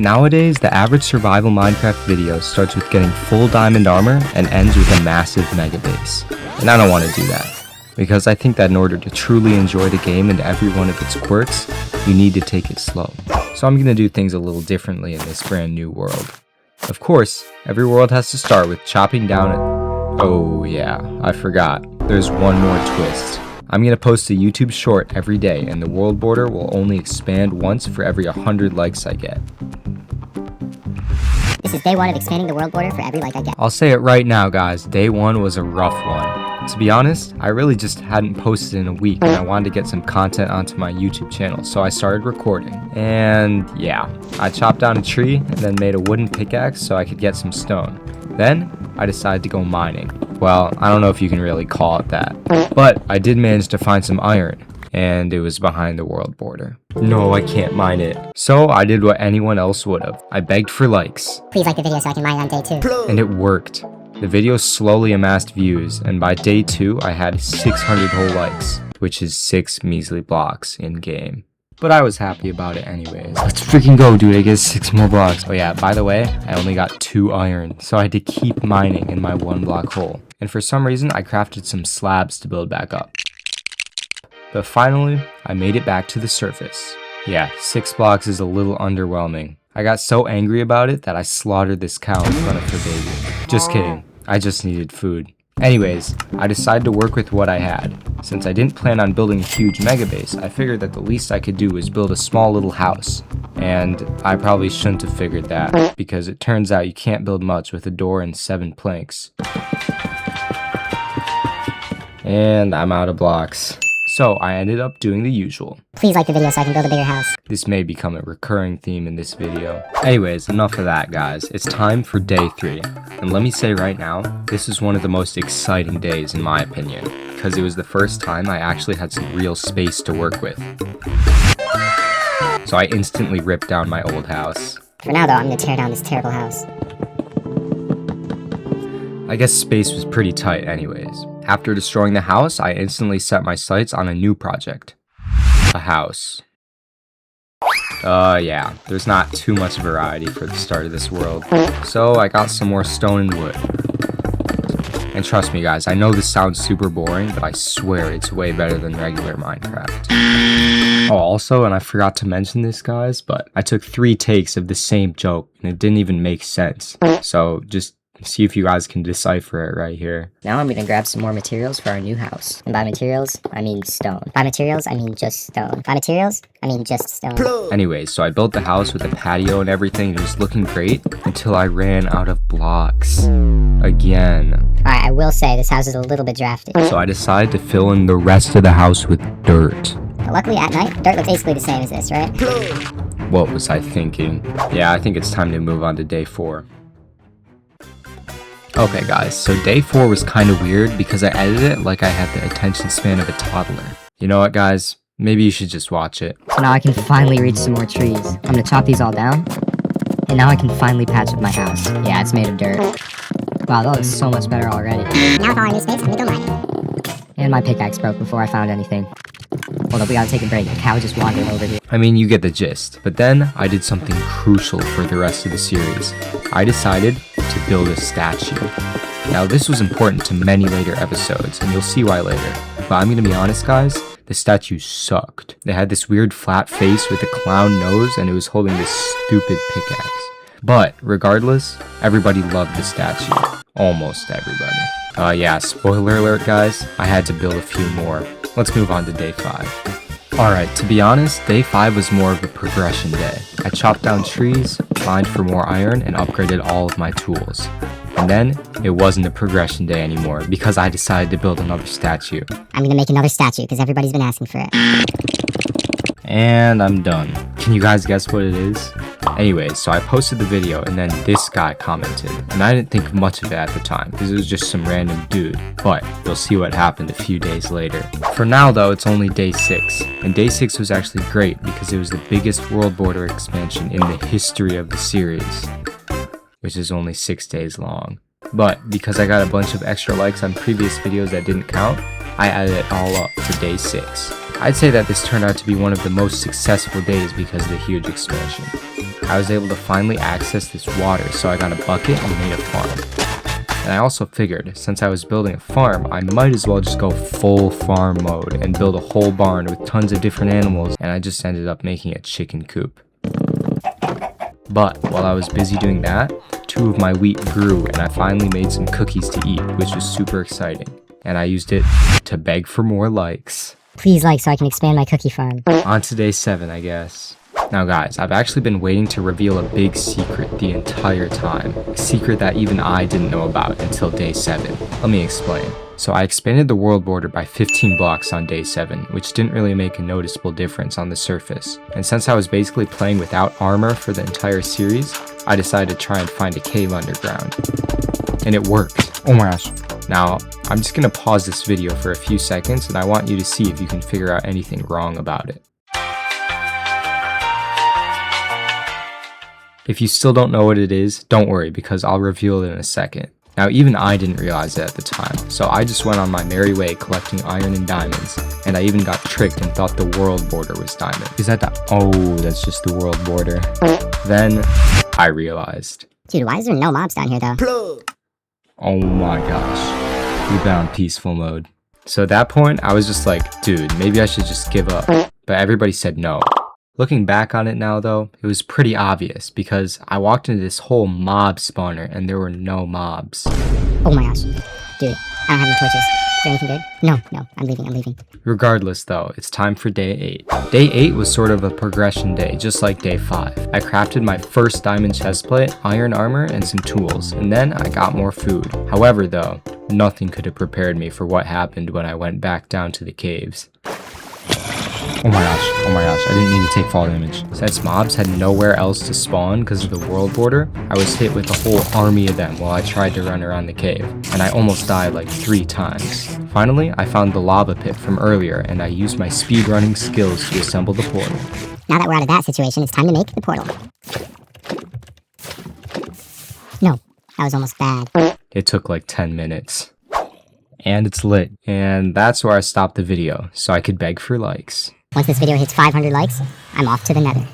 Nowadays, the average survival Minecraft video starts with getting full diamond armor and ends with a massive mega base. And I don't want to do that, because I think that in order to truly enjoy the game and every one of its quirks, you need to take it slow. So I'm going to do things a little differently in this brand new world. Of course, every world has to start with chopping down Oh yeah, I forgot. There's one more twist. I'm going to post a YouTube short every day, and the world border will only expand once for every 100 likes I get. This is day one of expanding the world border for every like I get. I'll say it right now, guys, day one was a rough one. To be honest, I really just hadn't posted in a week, and I wanted to get some content onto my YouTube channel, so I started recording. And yeah, I chopped down a tree and then made a wooden pickaxe so I could get some stone. Then, I decided to go mining. Well, I don't know if you can really call it that, but I did manage to find some iron, and it was behind the world border. No, I can't mine it. So I did what anyone else would have. I begged for likes. Please like the video so I can mine on day 2. And it worked. The video slowly amassed views, and by day 2, I had 600 whole likes, which is 6 measly blocks in game. But I was happy about it anyways. Let's freaking go, dude. I get 6 more blocks. Oh yeah, by the way, I only got 2 iron, so I had to keep mining in my 1 block hole. And for some reason, I crafted some slabs to build back up. But finally, I made it back to the surface. Yeah, 6 blocks is a little underwhelming. I got so angry about it that I slaughtered this cow in front of her baby. Just kidding. I just needed food. Anyways, I decided to work with what I had. Since I didn't plan on building a huge mega base, I figured that the least I could do was build a small little house. And I probably shouldn't have figured that, because it turns out you can't build much with a door and 7 planks. And I'm out of blocks. So I ended up doing the usual. Please like the video so I can build a bigger house. This may become a recurring theme in this video. Anyways, enough of that, guys. It's time for day 3. And let me say right now, this is one of the most exciting days in my opinion, because it was the first time I actually had some real space to work with. So I instantly ripped down my old house. For now though, I'm gonna tear down this terrible house. I guess space was pretty tight anyways. After destroying the house, I instantly set my sights on a new project. A house. Yeah, there's not too much variety for the start of this world. So I got some more stone and wood. And trust me guys, I know this sounds super boring, but I swear it's way better than regular Minecraft. Oh, also, and I forgot to mention this guys, but I took 3 takes of the same joke, and it didn't even make sense. So just see if you guys can decipher it right here. Now I'm gonna grab some more materials for our new house. And by materials, I mean stone. By materials, I mean just stone. By materials, I mean just stone. Anyways, so I built the house with a patio and everything, and it was looking great until I ran out of blocks. Again. Alright, I will say this house is a little bit drafty. So I decided to fill in the rest of the house with dirt. But luckily at night, dirt looks basically the same as this, right? What was I thinking? Yeah, I think it's time to move on to day 4. Okay guys, so day 4 was kind of weird because I edited it like I had the attention span of a toddler. You know what guys? Maybe you should just watch it. So now I can finally reach some more trees. I'm gonna chop these all down. And now I can finally patch up my house. Yeah, it's made of dirt. Wow, that looks so much better already. Now with all our new space, I'm gonna go mining. And my pickaxe broke before I found anything. Hold up, we gotta take a break. The cow just wandered over here. I mean, you get the gist. But then, I did something crucial for the rest of the series. I decided to build a statue. Now, this was important to many later episodes, and you'll see why later. But I'm gonna be honest, guys, the statue sucked. It had this weird flat face with a clown nose, and it was holding this stupid pickaxe. But, regardless, everybody loved the statue. Almost everybody. Yeah, spoiler alert, guys, I had to build a few more. Let's move on to day 5. Alright, to be honest, day 5 was more of a progression day. I chopped down trees, mined for more iron, and upgraded all of my tools. And then, it wasn't a progression day anymore, because I decided to build another statue. I'm gonna make another statue, because everybody's been asking for it. And I'm done. Can you guys guess what it is? Anyways, so I posted the video and then this guy commented. And I didn't think much of it at the time because it was just some random dude. But you'll see what happened a few days later. For now though, it's only day 6. And day 6 was actually great because it was the biggest world border expansion in the history of the series. Which is only 6 days long. But because I got a bunch of extra likes on previous videos that didn't count, I added it all up for day 6. I'd say that this turned out to be one of the most successful days because of the huge expansion. I was able to finally access this water, so I got a bucket and made a farm. And I also figured, since I was building a farm, I might as well just go full farm mode and build a whole barn with tons of different animals, and I just ended up making a chicken coop. But while I was busy doing that, 2 of my wheat grew and I finally made some cookies to eat, which was super exciting. And I used it to beg for more likes. Please like so I can expand my cookie farm. On to day 7, I guess. Now guys, I've actually been waiting to reveal a big secret the entire time. A secret that even I didn't know about until day 7. Let me explain. So I expanded the world border by 15 blocks on day 7, which didn't really make a noticeable difference on the surface. And since I was basically playing without armor for the entire series, I decided to try and find a cave underground. And it worked. Oh my gosh. Now, I'm just gonna pause this video for a few seconds and I want you to see if you can figure out anything wrong about it. If you still don't know what it is, don't worry because I'll reveal it in a second. Now even I didn't realize it at the time, so I just went on my merry way collecting iron and diamonds, and I even got tricked and thought the world border was diamond. Is that oh, that's just the world border. Then, I realized. Dude, why is there no mobs down here though? Oh my gosh, we've been on peaceful mode. So at that point, I was just like, dude, maybe I should just give up. But everybody said no. Looking back on it now though, it was pretty obvious because I walked into this whole mob spawner and there were no mobs. Oh my gosh. Dude, I don't have any torches. Is there anything good? No, I'm leaving. Regardless though, it's time for day 8. Day 8 was sort of a progression day, just like day 5. I crafted my first diamond chestplate, iron armor, and some tools, and then I got more food. However though, nothing could have prepared me for what happened when I went back down to the caves. Oh my gosh, I didn't mean to take fall damage. Since mobs had nowhere else to spawn because of the world border, I was hit with a whole army of them while I tried to run around the cave, and I almost died like 3 times. Finally, I found the lava pit from earlier, and I used my speedrunning skills to assemble the portal. Now that we're out of that situation, it's time to make the portal. No, that was almost bad. It took like 10 minutes. And it's lit. And that's where I stopped the video, so I could beg for likes. Once this video hits 500 likes, I'm off to the nether.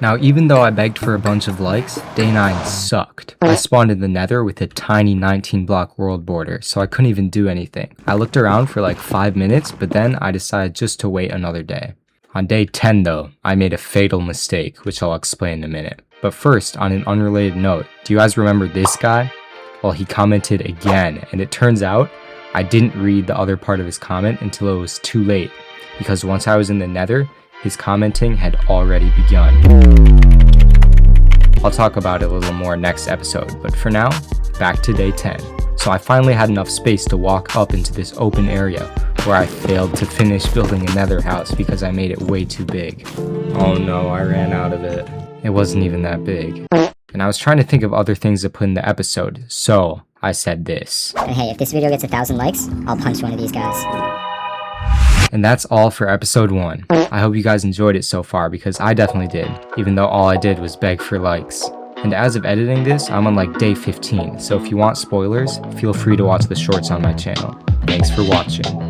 Now, even though I begged for a bunch of likes, day 9 sucked. I spawned in the nether with a tiny 19 block world border, so I couldn't even do anything. I looked around for like 5 minutes, but then I decided just to wait another day. On day 10 though, I made a fatal mistake, which I'll explain in a minute. But first, on an unrelated note, do you guys remember this guy? Well, he commented again, and it turns out I didn't read the other part of his comment until it was too late, because once I was in the nether, his commenting had already begun. I'll talk about it a little more next episode, but for now, back to day 10. So I finally had enough space to walk up into this open area, where I failed to finish building a nether house because I made it way too big. Oh no, I ran out of it. It wasn't even that big. And I was trying to think of other things to put in the episode, so I said this. And hey, if this video gets 1,000 likes, I'll punch one of these guys. And that's all for episode 1. I hope you guys enjoyed it so far because I definitely did, even though all I did was beg for likes. And as of editing this, I'm on like day 15, so if you want spoilers, feel free to watch the shorts on my channel. Thanks for watching.